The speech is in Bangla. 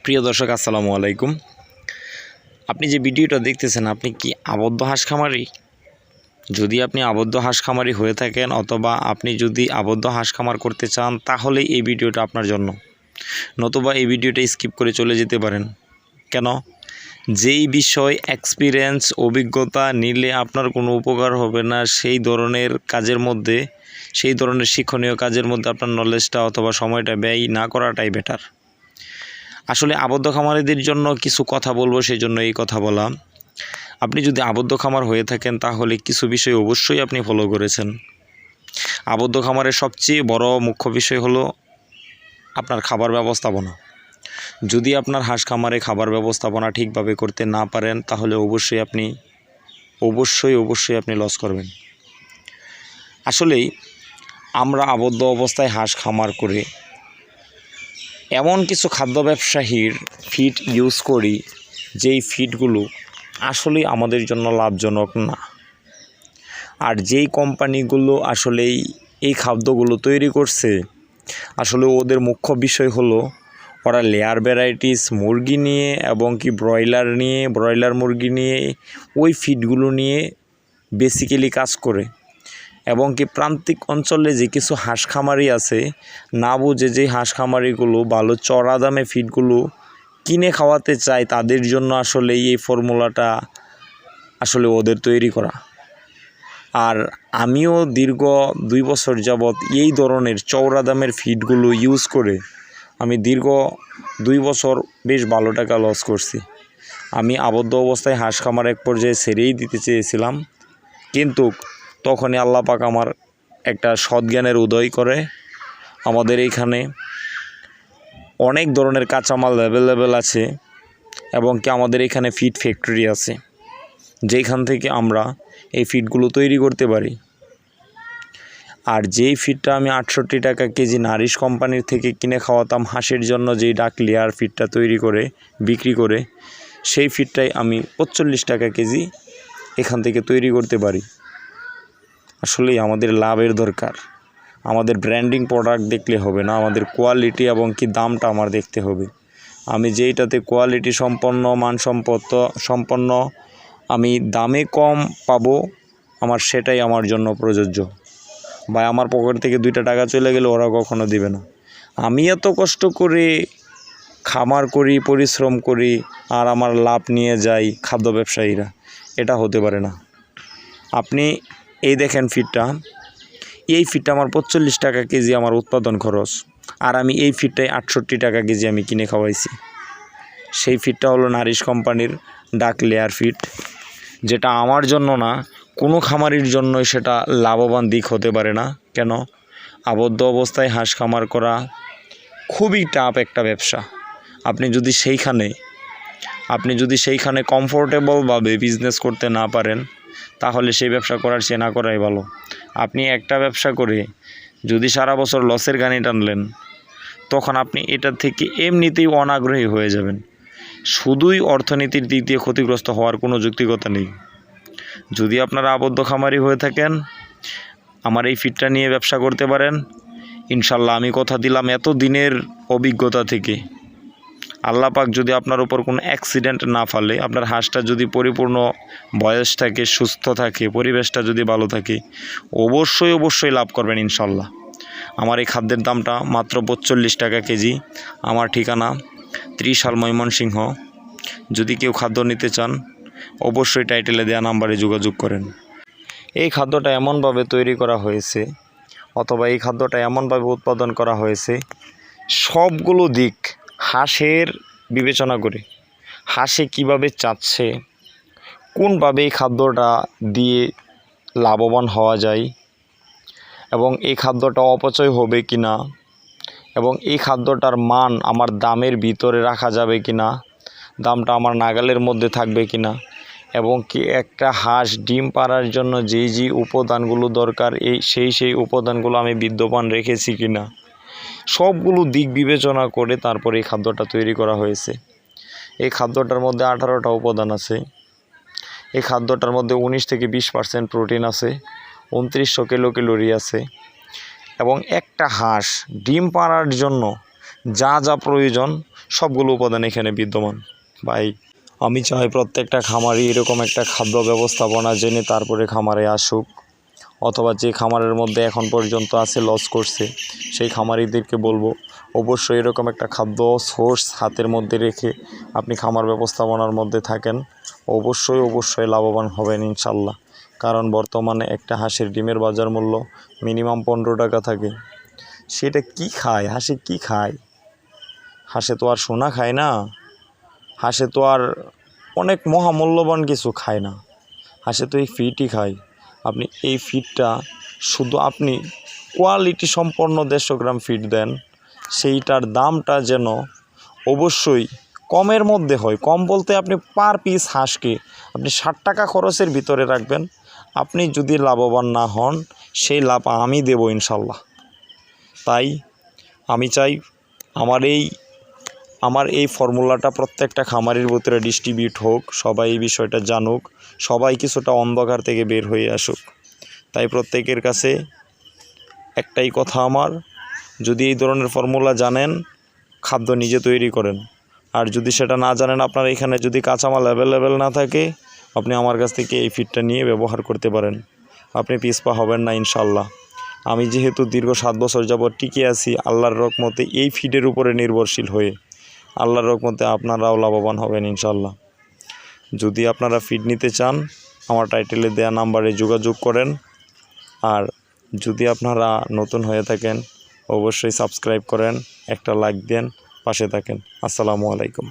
প্রিয় দর্শক আসসালামু আলাইকুম। আপনি যে ভিডিওটা দেখতেছেন, আপনি কি আবদ্ধ হাঁস খামারি? যদি আপনি আবদ্ধ হাঁস খামারি হয়ে থাকেন অথবা আপনি যদি আবদ্ধ হাঁস খামার করতে চান, তাহলে এই ভিডিওটা আপনার জন্য। নতুবা এই ভিডিওটা স্কিপ করে চলে যেতে পারেন। কেন? যেই বিষয় এক্সপিরিয়েন্স অভিজ্ঞতা নিলে আপনার কোনো উপকার হবে না, সেই ধরনের কাজের মধ্যে, সেই ধরনের শিক্ষণীয় কাজের মধ্যে আপনার নলেজটা অথবা সময়টা ব্যয় না করাটাই বেটার। আসলে আবদ্ধ খামারিদের জন্য কিছু কথা বলবো, সেই জন্য এই কথা বলা। আপনি যদি আবদ্ধ খামার হয়ে থাকেন, তাহলে কিছু বিষয় অবশ্যই আপনি ফলো করেছেন। আবদ্ধ খামারের সবচেয়ে বড় মুখ্য বিষয় হলো আপনার খাবার ব্যবস্থাপনা। যদি আপনার হাঁস খামারে খাবার ব্যবস্থাপনা ঠিকভাবে করতে না পারেন, তাহলে অবশ্যই আপনি লস করবেন। আসলেই আমরা আবদ্ধ অবস্থায় হাঁস খামার করে এমন কিছু খাদ্য ব্যবসায়ীর ফিড ইউজ করি, যেই ফিডগুলো আসলেই আমাদের জন্য লাভজনক না। আর যেই কোম্পানিগুলো আসলেই এই খাদ্যগুলো তৈরি করছে, আসলে ওদের মুখ্য বিষয় হলো ওরা লেয়ার ভ্যারাইটিস মুরগি নিয়ে এবং কি ব্রয়লার মুরগি নিয়ে ওই ফিডগুলো নিয়ে বেসিক্যালি কাজ করে। এবং কি প্রান্তিক অঞ্চলে যে কিছু হাঁস খামারি আছে, না বুঝে যে হাঁস খামারিগুলো ভালো চড়া দামে ফিডগুলো কিনে খাওয়াতে চায়, তাদের জন্য আসলে এই ফর্মুলাটা আসলে ওদের তৈরি করা। আর আমিও দীর্ঘ 2 বছর যাবৎ এই ধরনের চওড়া দামের ফিডগুলো ইউজ করে আমি দীর্ঘ 2 বছর বেশ ভালো টাকা লস করছি। আমি আবদ্ধ অবস্থায় হাঁস খামার এক পর্যায়ে ছেড়েই দিতে চেয়েছিলাম, কিন্তু তখনই আল্লাহ পাক আমার একটা সৎজ্ঞানের উদয় করে। আমাদের এইখানে অনেক ধরনের কাঁচামাল অ্যাভেলেবেল আছে এবং কি আমাদের এখানে ফিড ফ্যাক্টরি আছে, যেখান থেকে আমরা এই ফিডগুলো তৈরি করতে পারি। আর যেই ফিডটা আমি 68 টাকা কেজি নারিশ কোম্পানির থেকে কিনে খাওয়াতাম হাঁসের জন্য, যেই ডাক লেয়ার ফিডটা তৈরি করে বিক্রি করে, সেই ফিডটাই আমি 45 টাকা কেজি এখান থেকে তৈরি করতে পারি। আসলেই আমাদের লাভের দরকার। আমাদের ব্র্যান্ডিং প্রোডাক্ট দেখলে হবে না, আমাদের কোয়ালিটি এবং কি দামটা আমার দেখতে হবে। আমি যেইটাতে কোয়ালিটি সম্পন্ন সম্পন্ন আমি দামে কম পাবো, সেটাই আমার জন্য প্রযোজ্য। বা আমার পকেট থেকে 2টা টাকা চলে গেলে ওরা কখনো দিবে না। আমি এত কষ্ট করে খামার করি, পরিশ্রম করি, আর আমার লাভ নিয়ে যাই খাদ্য ব্যবসায়ীরা, এটা হতে পারে না। আপনি এই দেখেন এই ফিডটা আমার 45 টাকা কেজি আমার উৎপাদন খরচ, আর আমি এই ফিডটাই 68 টাকা কেজি আমি কিনে খাওয়াইছি। সেই ফিডটা হলো নারিশ কোম্পানির ডাক লেয়ার ফিড, যেটা আমার জন্য না, কোনো খামারির জন্যই সেটা লাভবান দিক হতে পারে না। কেন? আবদ্ধ অবস্থায় হাঁস খামার করা খুবই টাফ একটা ব্যবসা। আপনি যদি সেইখানে কমফোর্টেবলভাবে বিজনেস করতে না পারেন, তাহলে সেই ব্যবসা করার চেয়ে না করাই ভালো। আপনি একটা ব্যবসা করে যদি সারা বছর লসের গানি টানলেন, তখন আপনি এটা থেকে এমনিতেই অনাগ্রহী হয়ে যাবেন। শুধুই অর্থনীতির দিক দিয়ে ক্ষতিগ্রস্ত হওয়ার কোনো যৌক্তিকতা নেই। যদি আপনারা আবদ্ধ খামারি হয়ে থাকেন, আমার এই ফিডটা নিয়ে ব্যবসা করতে পারেন। ইনশাল্লাহ আমি কথা দিলাম, এত দিনের অভিজ্ঞতা থেকে আল্লাহ পাক যদি আপনার উপর কোনো অ্যাক্সিডেন্ট না ফেলে, আপনার হাঁসটা যদি পরিপূর্ণ বয়স থাকে, সুস্থ থাকে, পরিবেশটা যদি ভালো থাকে, অবশ্যই লাভ করবেন ইনশাল্লাহ। আমার এই খাদ্যের দামটা মাত্র 45 টাকা কেজি। আমার ঠিকানা 30 সাল ময়মনসিংহ। যদি কেউ খাদ্য নিতে চান, অবশ্যই টাইটেলে দেওয়া নাম্বারে যোগাযোগ করেন। এই খাদ্যটা এমনভাবে তৈরি করা হয়েছে অথবা এই খাদ্যটা এমনভাবে উৎপাদন করা হয়েছে, সবগুলো দিক হাঁসের বিবেচনা করে, হাঁসে কিভাবে চাচ্ছে, কোনভাবে এই খাদ্যটা দিয়ে লাভবান হওয়া যায়, এবং এই খাদ্যটা অপচয় হবে কি না, এবং এই খাদ্যটার মান আমার দামের ভিতরে রাখা যাবে কি না, দামটা আমার নাগালের মধ্যে থাকবে কি না, এবং কি একটা হাঁস ডিম পাড়ার জন্য যেই উপাদানগুলো দরকার, সেই উপাদানগুলো আমি বিদ্যমান রেখেছি কি না, সবগুলো দিক বিবেচনা করে তারপর এই খাদ্যটা তৈরি করা হয়েছে। এই খাদ্যটার মধ্যে 18টা উপাদান আছে। এই খাদ্যটার মধ্যে 19 থেকে 20% প্রোটিন আছে, 2900 কিলোক্যালোরি আছে, এবং একটা হাঁস ডিম পাড়ার জন্য যা যা প্রয়োজন সবগুলো উপাদান এখানে বিদ্যমান। ভাই আমি চাই প্রত্যেকটা খামারই এরকম একটা খাদ্য ব্যবস্থাপনা জেনে তারপরে খামারে আসুক, অথবা যে খামারের মধ্যে এখন পর্যন্ত আছে লস করছে সেই খামারিদেরকে বলবো অবশ্যই এরকম একটা খাদ্য সোর্স হাতের মধ্যে রেখে আপনি খামার ব্যবস্থাপনার মধ্যে থাকেন, অবশ্যই লাভবান হবেন ইনশাল্লাহ। কারণ বর্তমানে একটা হাঁসের ডিমের বাজার মূল্য মিনিমাম 15 টাকা থাকে। সেটা কি খায়? হাঁসে কি খায়? হাঁসে তো আর সোনা খায় না, হাঁসে তো আর অনেক মহামূল্যবান কিছু খায় না, হাঁসে তো এই ফিডই খায়। আপনি এই ফিডটা শুধু আপনি কোয়ালিটি সম্পন্ন 150 গ্রাম ফিড দেন, সেইটার দামটা যেন অবশ্যই কমের মধ্যে হয়। কম বলতে আপনি পার পিস হাঁসকে আপনি 60 টাকা খরচের ভিতরে রাখবেন। আপনি যদি লাভবান না হন সেই লাভ আমি দেব ইনশাল্লাহ। তাই আমি চাই আমার এই ফর্মুলাটা প্রত্যেকটা খামারের ভিতরে ডিস্ট্রিবিউট হোক, সবাই এই বিষয়টা জানুক, সবাই কিছুটা অন্ধকার থেকে বের হয়ে আসুক। তাই প্রত্যেকের কাছে একটাই কথা আমার, যদি এই ধরনের ফর্মুলা জানেন খাদ্য নিজে তৈরি করেন, আর যদি সেটা না জানেন, আপনার এখানে যদি কাঁচামাল অ্যাভেলেবেল না থাকে, আপনি আমার কাছ থেকে এই ফিডটা নিয়ে ব্যবহার করতে পারেন, আপনি পিছপা হবেন না ইনশাল্লাহ। আমি যেহেতু দীর্ঘ 7 বছর যাবত টিকে আছি আল্লাহর রহমতে এই ফিডের উপরে নির্ভরশীল হয়ে, আল্লাহর রহমতে আপনারাও লাভবান হবেন ইনশাল্লাহ। যদি আপনারা ফিড নিতে চান আমার টাইটেলে দেয়া নাম্বারে যোগাযোগ করেন। আর যদি আপনারা নতুন হয়ে থাকেন অবশ্যই সাবস্ক্রাইব করেন, একটা লাইক দেন, পাশে থাকেন। আসসালামু আলাইকুম।